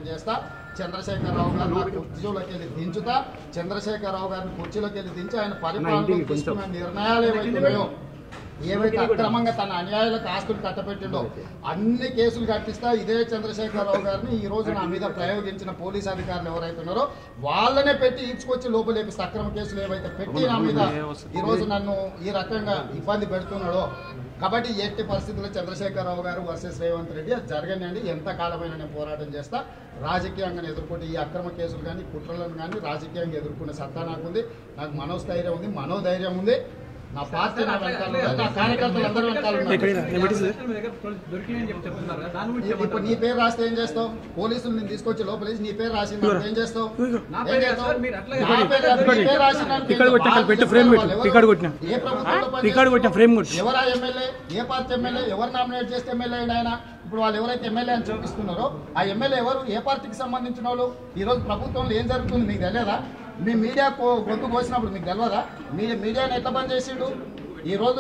పోరాటం చేస్తా. చంద్రశేఖరరావు గారిని కుర్చీలోకి వెళ్ళి దించుతా. చంద్రశేఖరరావు గారిని కుర్చీలోకి వెళ్ళి దించి ఆయన పరిపాలనలో తీసుకున్న నిర్ణయాలు ఏవైతే అక్రమంగా తన అన్యాయాలకు ఆస్తులు కట్టబెట్టిండో అన్ని కేసులు కట్టిస్తా. ఇదే చంద్రశేఖరరావు గారిని ఈ రోజు నా మీద ప్రయోగించిన పోలీసు అధికారులు ఎవరైతే ఉన్నారో వాళ్ళనే పెట్టి ఈడ్చుకొచ్చి లోపలేపిస్తే అక్రమ కేసులు ఏవైతే పెట్టి నా మీద ఈ రోజు నన్ను ఈ రకంగా ఇబ్బంది పెడుతున్నాడో. కాబట్టి ఎట్టి పరిస్థితుల్లో చంద్రశేఖరరావు గారు వర్సెస్ రేవంత్ రెడ్డి అది జరగనండి. ఎంత కాలమైనా నేను పోరాటం చేస్తా. రాజకీయంగా ఎదుర్కొంటే ఈ అక్రమ కేసులు కానీ కుట్రలను కానీ రాజకీయంగా ఎదుర్కొనే సత్తా నాకుంది. నాకు మనోస్థైర్యం ఉంది, మనోధైర్యం ఉంది. నా పార్టీ నా వెనకాల ఉంది, నా కార్యకర్తలు అందరూ వెనకాల ఉన్నారు. ఇప్పుడు నీ పేరు రాస్తే ఏం చేస్తావు? పోలీసులు నేను తీసుకొచ్చి లోపలేసి నీ పేరు రాసింది ఏం చేస్తావు? ఎవరా ఎమ్మెల్యే, ఏ పార్టీ ఎమ్మెల్యే, ఎవరు నామినేట్ చేస్తే ఎమ్మెల్యే అయినా ఆయన? ఇప్పుడు వాళ్ళు ఎవరైతే ఎమ్మెల్యే అని చూపిస్తున్నారో ఆ ఎమ్మెల్యే ఎవరు, ఏ పార్టీకి సంబంధించిన వాళ్ళు? ఈ రోజు ప్రభుత్వంలో ఏం జరుగుతుంది మీకు తెలియదా? మీ మీడియా గొంతు కోసినప్పుడు మీకు తెలియదా? మీడియాని ఎట్లా బంద్ చేసిండు? ఈ రోజు